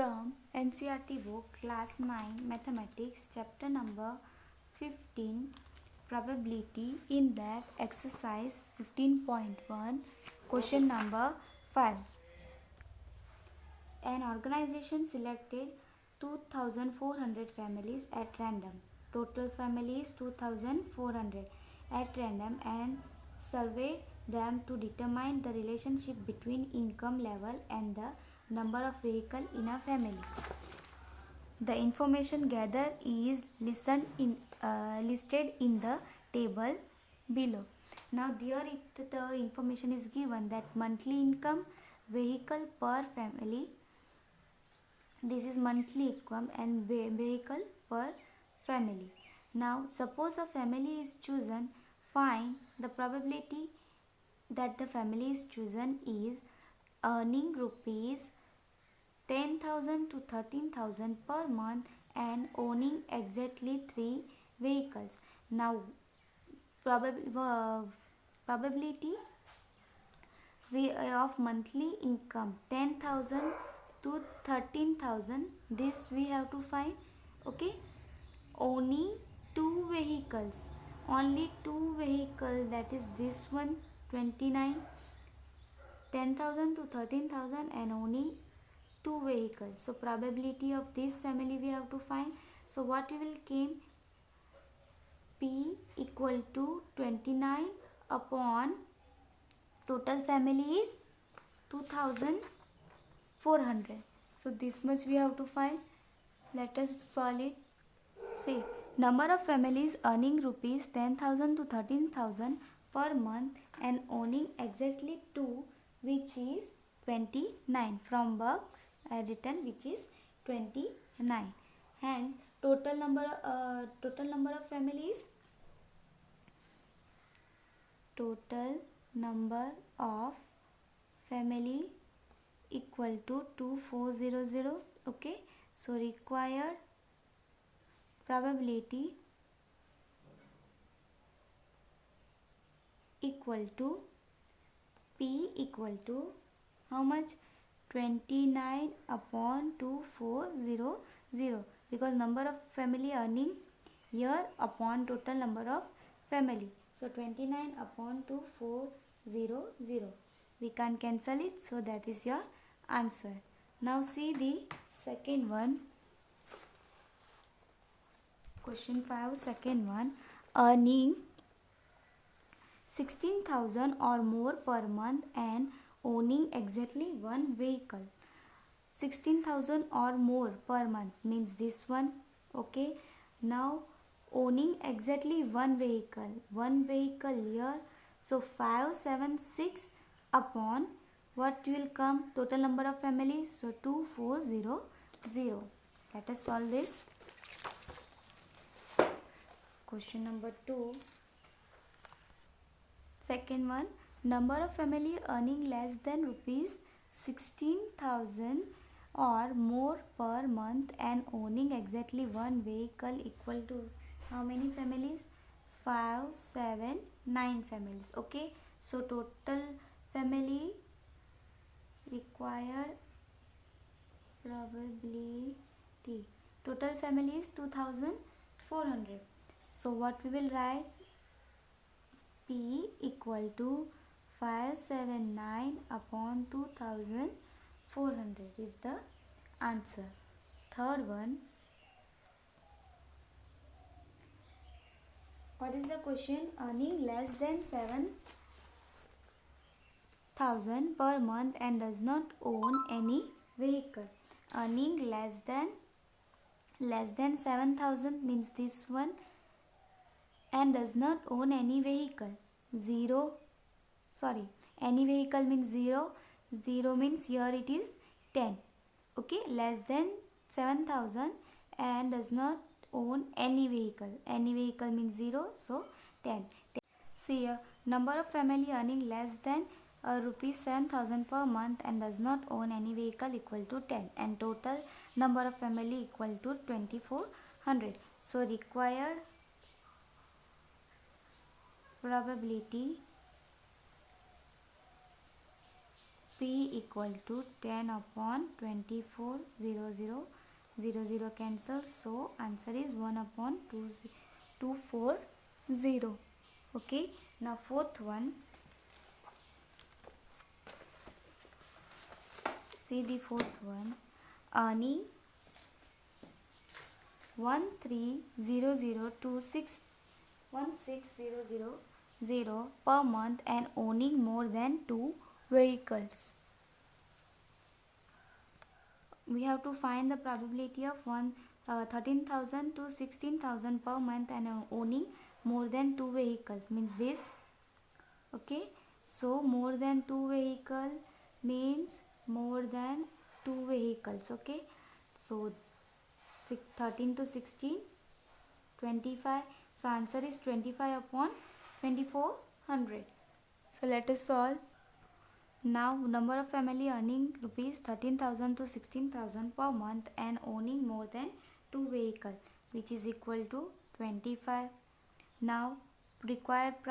From NCERT book class 9 mathematics chapter number 15 probability. In that exercise 15.1 question number 5, an organization selected 2400 families at random. Total families 2400 at random and surveyed them to determine the relationship between income level and the number of vehicles in a family. The information gathered is listed in the table below. Now there the information is given that monthly income, vehicle per family, this is monthly income and vehicle per family. Now suppose a family is chosen, find the probability that the family is chosen is earning rupees 10,000 to 13,000 per month and owning exactly 3 vehicles. Now probability of monthly income 10,000 to 13,000, this we have to find. Okay, owning 2 vehicles, only 2 vehicles, that is this one 29, 10,000 to 13,000 and owning 2 vehicles. So probability of this family we have to find. So what we will came, P equal to 29 upon total family is 2400. So this much we have to find. Let us solve it. See, number of families earning rupees 10,000 to 13,000 per month and owning exactly 2, which is 29. From box I written which is 29. And total number of families, total number of family equal to 2400. Okay, so required probability equal to P equal to how much, 29 upon 2400, because number of family earning here upon total number of family. So 29 upon 2400, we can cancel it, so that is your answer. Now see the second one, question 5, second one, earning 16,000 or more per month and owning exactly 1 vehicle. 16,000 or more per month means this one. Okay, now owning exactly 1 vehicle here, so 576 upon what will come, total number of families, so 2400. Let us solve this. Question number 2, second one, number of family earning less than rupees 16,000 or more per month and owning exactly 1 vehicle equal to how many families, 5, 7, 9 families. Okay, so total family required probability, total family is 2400. So what we will write, P equal to 579 upon 2400 is the answer. Third one, what is the question, earning less than 7,000 per month and does not own any vehicle. Earning less than 7,000 means this one and does not own any vehicle. Any vehicle means 0 means here it is 10. Okay, less than 7,000 and does not own any vehicle means 0, so 10. See here, number of family earning less than rupees 7,000 per month and does not own any vehicle equal to 10, and total number of family equal to 2400. So required P equal to 10 upon 24, 0, 0, 0, 0 cancels. So answer is 1 upon 240. Okay. Now fourth one. See the fourth one. Earning 1300261600 per month and owning more than 2 vehicles. We have to find the probability of 13,000 to 16,000 per month and owning more than 2 vehicles. Means this. Okay. So more than 2 vehicle means more than 2 vehicles. Okay. So 13 to 16, 25. So answer is 25 upon 2400. So let us solve. Now number of family earning rupees 13,000 to 16,000 per month and owning more than 2 vehicles, which is equal to 25. Now required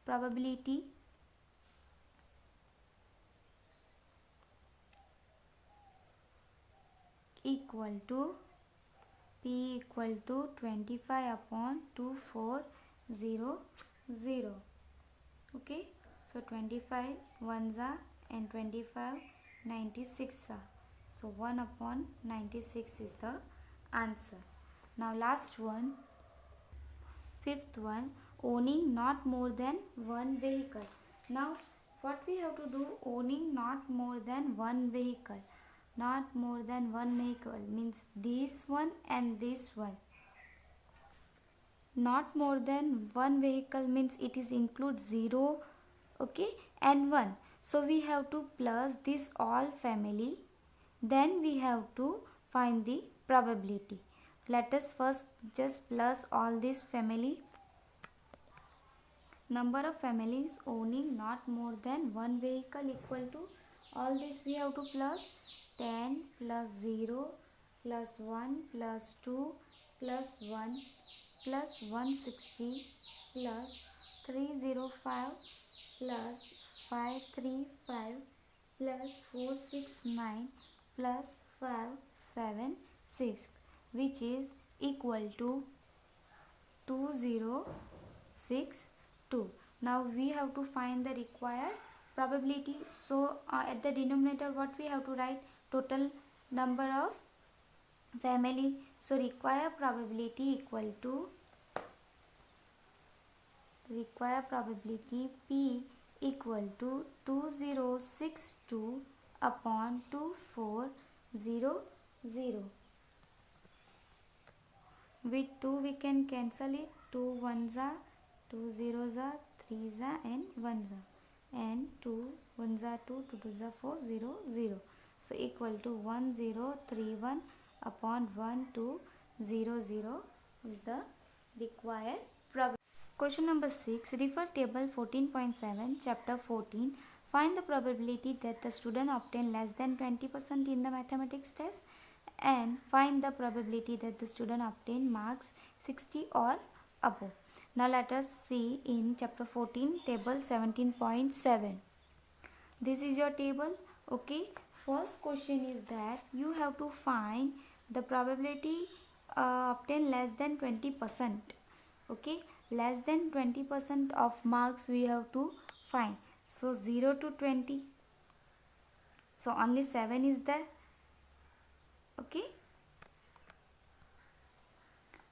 probability equal to P equal to 25 upon 2400. Okay. So 25 ones are and 25 96 are. So 1 upon 96 is the answer. Now last one. Fifth one. Owning not more than 1 vehicle. Now what we have to do? Owning not more than 1 vehicle. Not more than 1 vehicle means this one and this one. Not more than 1 vehicle means it is include 0, okay, and 1. So we have to plus this all family, then we have to find the probability. Let us first just plus all this family. Number of families owning not more than 1 vehicle equal to, all this we have to plus 10 plus 0 plus 1 plus 2 plus 1 plus 160 plus 305 plus 535 plus 469 plus 576, which is equal to 2062. Now we have to find the required probability. So at the denominator what we have to write? Total number of family. So required probability equal to P equal to 2062 upon 2400. With 2 we can cancel it. 2 ones are, 2 zeros are, 3s are and 1s are, and 2 1s are 2, 2 2s are 4, 0 0. So equal to 1031 upon 1200 is the required probability. Question number 6. Refer table 14.7 chapter 14. Find the probability that the student obtain less than 20% in the mathematics test, and find the probability that the student obtain marks 60 or above. Now let us see in chapter 14 table 17.7. This is your table. Okay. First question is that you have to find the probability obtain less than 20%. Okay. Less than 20% of marks we have to find. So 0 to 20. So only 7 is there. Okay.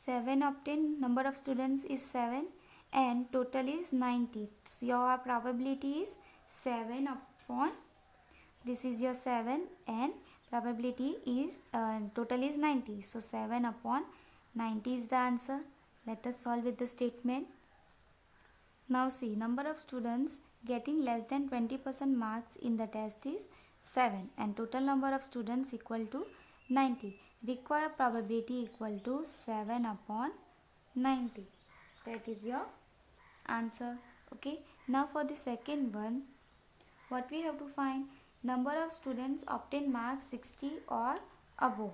7 obtained, number of students is 7 and total is 90. So your probability is 7 upon, this is your 7 and probability is total is 90. So 7 upon 90 is the answer. Let us solve with the statement. Now see, number of students getting less than 20% marks in the test is 7 and total number of students equal to 90. Required probability equal to 7 upon 90. That is your answer. Okay. Now for the second one, what we have to find? Number of students obtain marks 60 or above.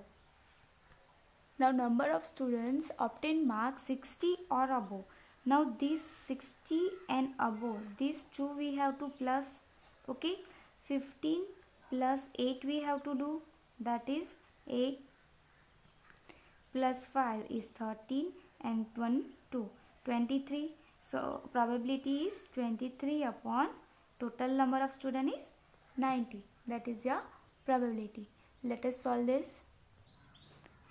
Now number of students obtain marks 60 or above. Now these 60 and above, these two we have to plus. Okay. 15 plus 8 we have to do, that is 8 plus 5 is 13 and 1 2 23. So probability is 23 upon total number of student is 90. That is your probability. Let us solve this.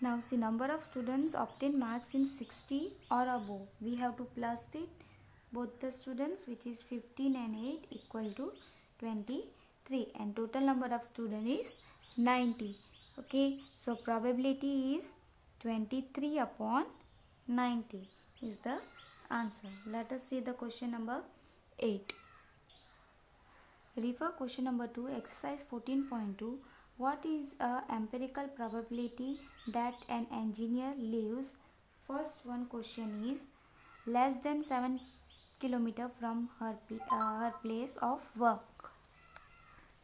Now see, number of students obtain marks in 60 or above. We have to plus it both the students, which is 15 and 8 equal to 23, and total number of students is 90. Okay, so probability is 23 upon 90 is the answer. Let us see the question number 8. Refer question number 2, exercise 14.2. What is a empirical probability that an engineer lives? First one question is less than 7 km from her place of work.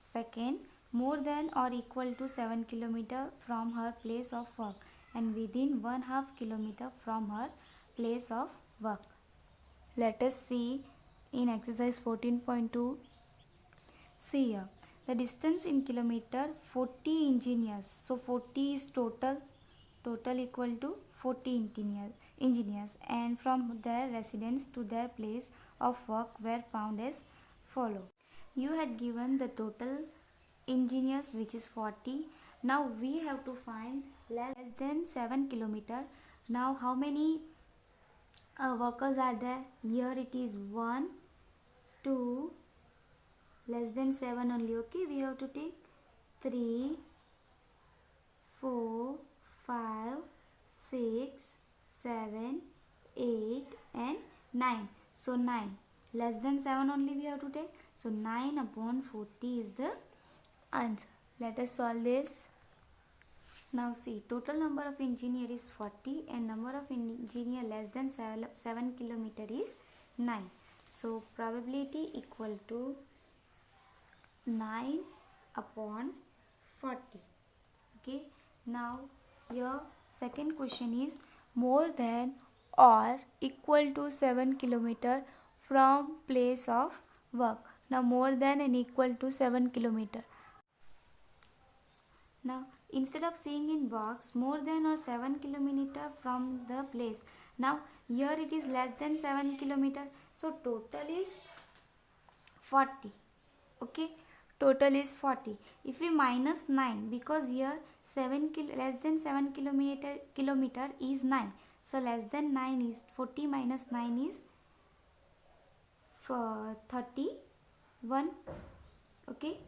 Second, more than or equal to 7 km from her place of work and within 1/2 km from her place of work. Let us see in exercise 14.2. See here, the distance in kilometer 40 engineers. So 40 is total equal to 40 engineers, and from their residence to their place of work were found as follow. You had given the total engineers, which is 40. Now we have to find less than 7 km. Now how many workers are there? Here it is 1 2, less than 7 only. Okay, we have to take 3 4 5 6 7 8 and 9. So 9, less than 7 only we have to take. So 9 upon 40 is the answer. Let us solve this. Now see, total number of engineer is 40 and number of engineer less than 7 km is 9. So probability equal to 9 upon 40. Okay, now your second question is more than or equal to 7 km from place of work. Now more than and equal to 7 km. Now instead of saying in box more than or 7 km from the place, now here it is less than 7 km. So total is 40. Okay, total is 40. If we minus 9, because here less than 7 kilometer is 9. So less than 9 is 40 minus 9 is 31. Okay,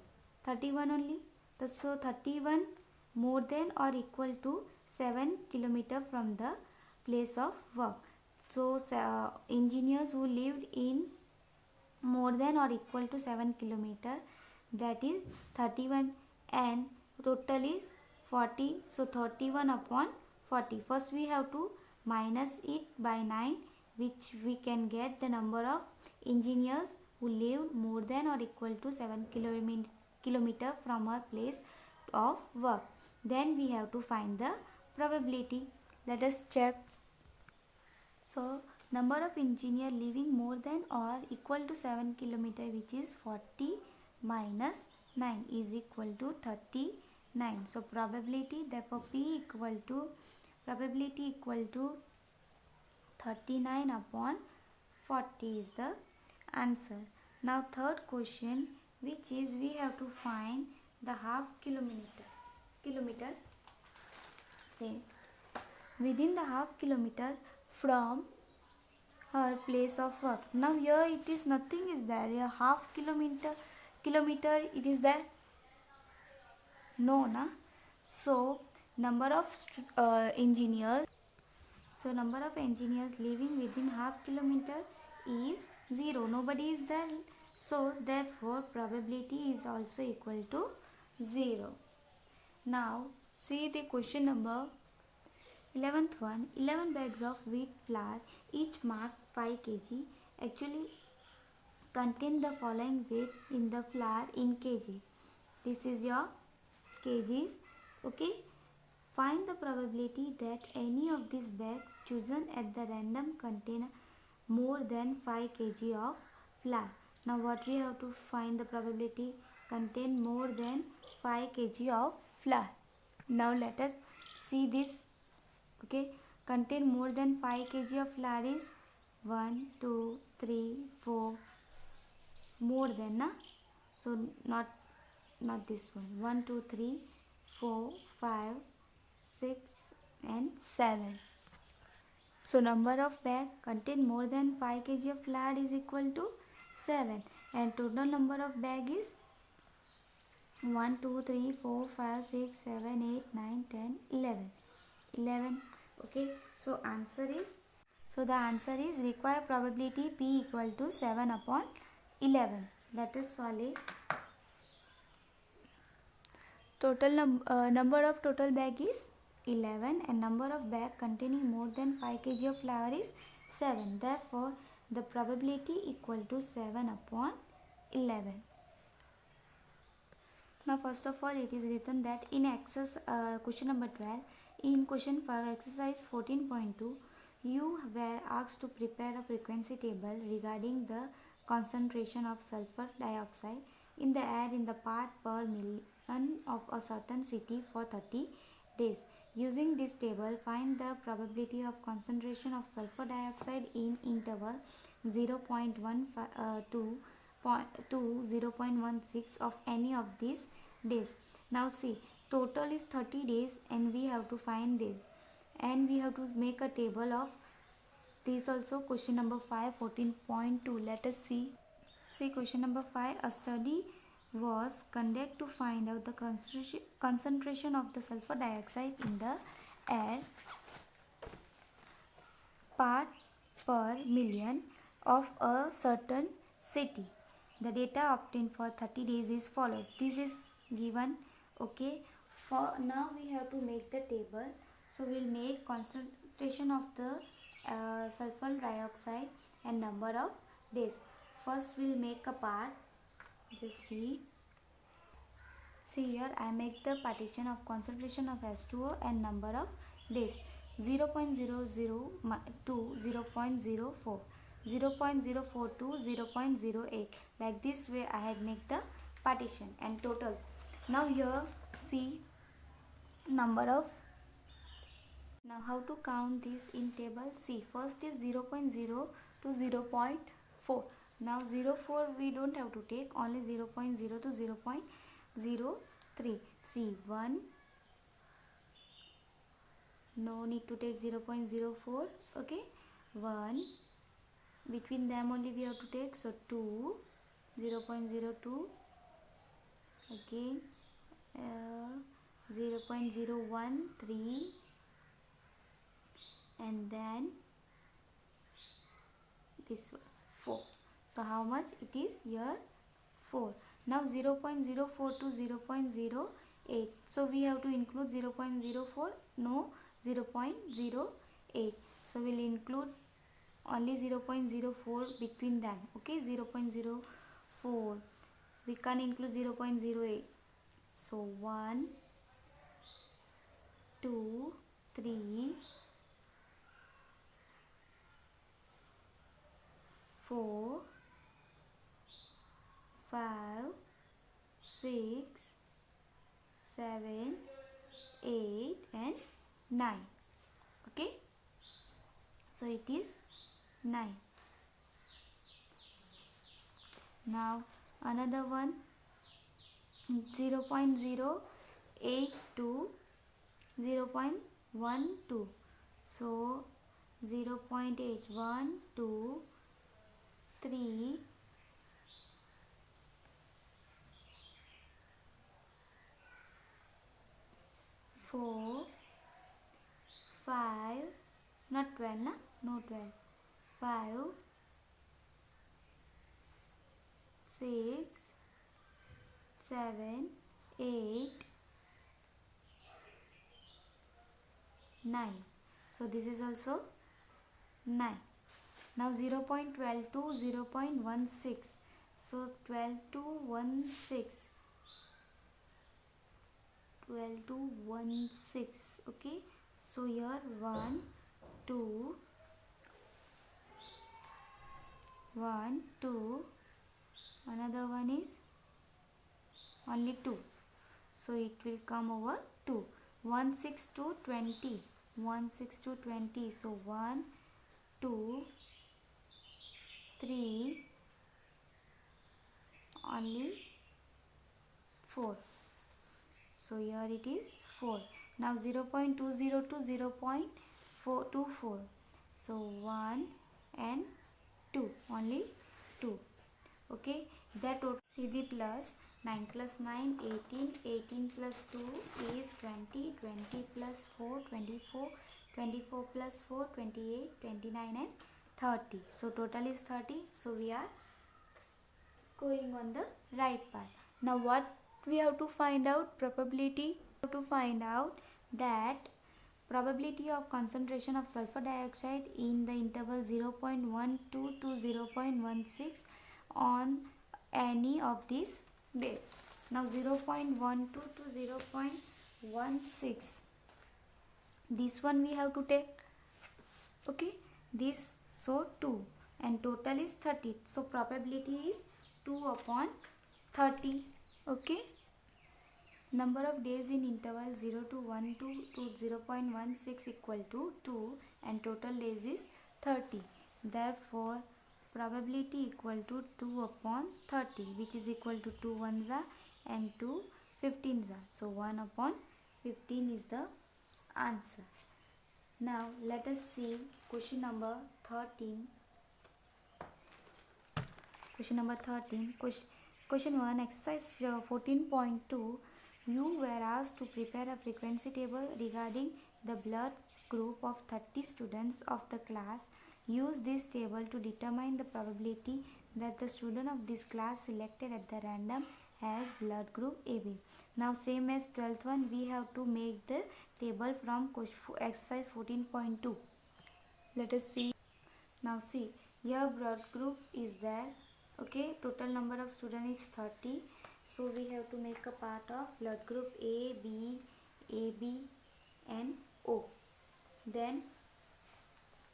31 only. So 31 more than or equal to 7 km from the place of work. So engineers who lived in more than or equal to 7 km, that is 31, and total is 40. So 31 upon 40. First we have to minus it by 9, which we can get the number of engineers who lived more than or equal to 7 km from our place of work. Then we have to find the probability. Let us check. So number of engineer living more than or equal to 7 km, which is 40 minus 9 is equal to 39. So probability, therefore probability equal to 39 upon 40 is the answer. Now third question, which is we have to find the half kilometer. Say within the half kilometer from her place of work. Now here it is nothing is there. Here half kilometer it is there. No, na. So number of engineers. So number of engineers living within half kilometer is 0. Nobody is there. So therefore probability is also equal to 0. Now see the question number 11th one. 11 bags of wheat flour, each marked 5 kg, actually contain the following weight in the flour in kg. This is your kgs. Okay, find the probability that any of these bags chosen at the random contain more than 5 kg of flour. Now what we have to find the probability? contain more than 5 kg of flour. Now let us see this. Okay, contain more than 5 kg of flour is 1 2 3 4, more than na, so not this one. 1 2 3 4 5 6 and 7. So number of bag contain more than 5 kg of flour is equal to 7, and total number of bag is 1 2 3 4 5 6 7 8 9 10 11. 11. Okay, so the answer is required probability P equal to 7 upon 11. Let us solve it. Number of total bag is 11, and number of bag containing more than 5 kg of flour is 7. Therefore, the probability equal to 7 upon 11. Now first of all, it is written that in question number 12, in question 5 exercise 14.2, you were asked to prepare a frequency table regarding the concentration of sulfur dioxide in the air in the part per million of a certain city for 30 days. Using this table, find the probability of concentration of sulfur dioxide in interval 0.1 to 0.16 of any of these days. Now see, total is 30 days and we have to find this, and we have to make a table of this also. Question number 5 14.2. Let us see. See question number 5. A study was conducted to find out the concentration of the sulfur dioxide in the air part per million of a certain city. The data obtained for 30 days is follows. This is given. Okay, for now we have to make the table. So we'll make concentration of the sulfur dioxide and number of days. First we'll make a part. Just see here I make the partition of concentration of H2O and number of days. 0.00 to 0.04, 0.04 to 0.08. Like this way I had make the partition and total. Now here see number of. Now how to count this in table? See, first is 0.0 to 0.4. Now 0.4 we don't have to take, only 0.0 to 0.03. See 1. No need to take 0.04. Okay, 1. Between them only we have to take. So 2, 0.02. Again 0.013, and then this one 4. So how much it is here? 4. Now 0.04 to 0.08. So we have to include 0.04. No, 0.08. So we'll include only 0.04 between them. Okay, 0.04. We can't include 0.08. So 1, 2, 3, 4, 5, 6, 7, 8 and 9. Okay, so it is 9. Now another one, 0.08 to 0.12. So 0.8, 1, 2, 3, 4, 5, not 12 na? No 12. 5, 6, 7, 8, 9. So this is also 9. Now 0.12 to 0.16. So 12 to 16. 12 to 16. Okay, so here 1, 2, 1, 2. Another one is only 2. So it will come over 2. 1 6 to 20. 1 6 to 20. So 1 2 3 only 4. So here it is 4. Now 0.20 to 0.424. So 1 and 2, only 2. Okay, that total. See the plus. 9 plus 9 18, 18 plus 2 is 20, 20 plus 4 24, 24 plus 4 28, 29 and 30. So total is 30. So we are going on the right path. Now what we have to find out? Probability. To find out that probability of concentration of sulfur dioxide in the interval 0.12 to 0.16 on any of these days. Now 0.12 to 0.16, this one we have to take. Okay, this, so 2 and total is 30. So probability is 2 upon 30. Okay, number of days in interval 0 to 1 to 0.16 equal to 2 and total days is 30. Therefore probability equal to 2 upon 30, which is equal to 2 ones are and 2 15s are. So 1 upon 15 is the answer. Now let us see question number 13. Question number 13. Question 1, exercise 14.2. You were asked to prepare a frequency table regarding the blood group of 30 students of the class. Use this table to determine the probability that the student of this class selected at the random has blood group AB. Now same as 12th one, we have to make the table from exercise 14.2. Let us see. Now see, here blood group is there. Okay, total number of students is 30. So we have to make a part of blood group A, B, AB and O. Then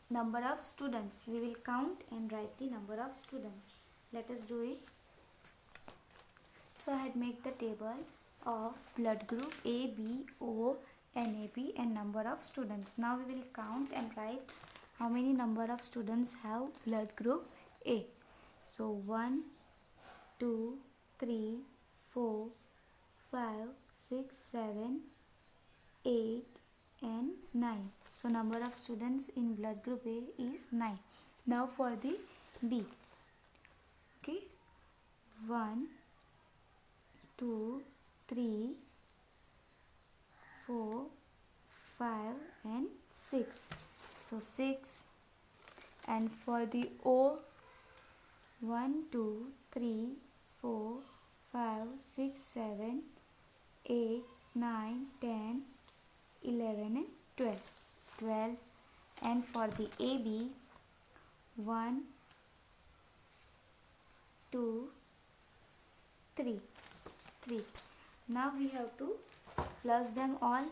number of students, we will count and write the number of students. Let us do it. So I had made the table of blood group A, B, O and AB and number of students. Now we will count and write how many number of students have blood group A. So 1, 2, 3, 4, 5, 6, 7, 8 and 9. So number of students in blood group A is 9. Now for the B. Okay, 1, 2, 3, 4, 5 and 6. So 6. And for the O, 1, 2, 3, 4, 5, 6, 7, 8, 9, 10, 11 and 12. 12. And for the AB, 1, 2, 3. 3. Now we have to plus them all.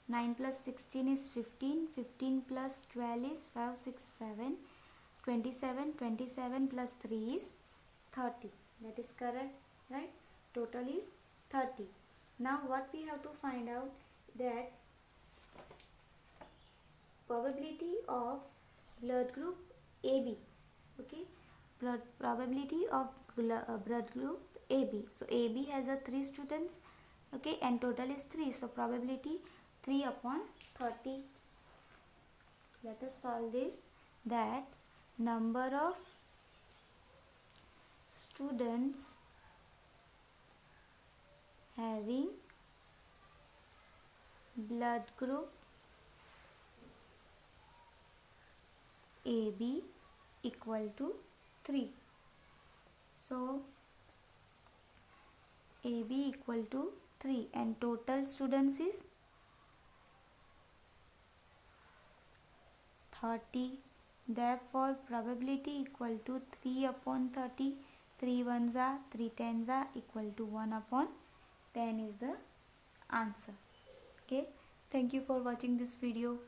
9 plus 16 is 15. 15 plus 12 is 5, 6, 7. 27. 27 plus 3 is 30. That is correct, right? Total is 30. Now what we have to find out, that probability of blood group AB. Okay, probability of blood group AB. So AB has a 3 students. Okay, and total is 3. So probability 3 upon 30. Let us solve this. That number of students having blood group AB equal to 3. So AB equal to 3 and total students is 30. Therefore probability equal to 3 upon 30. 3 ones are, 3 tens are equal to 1 upon 10 is the answer. Okay, thank you for watching this video.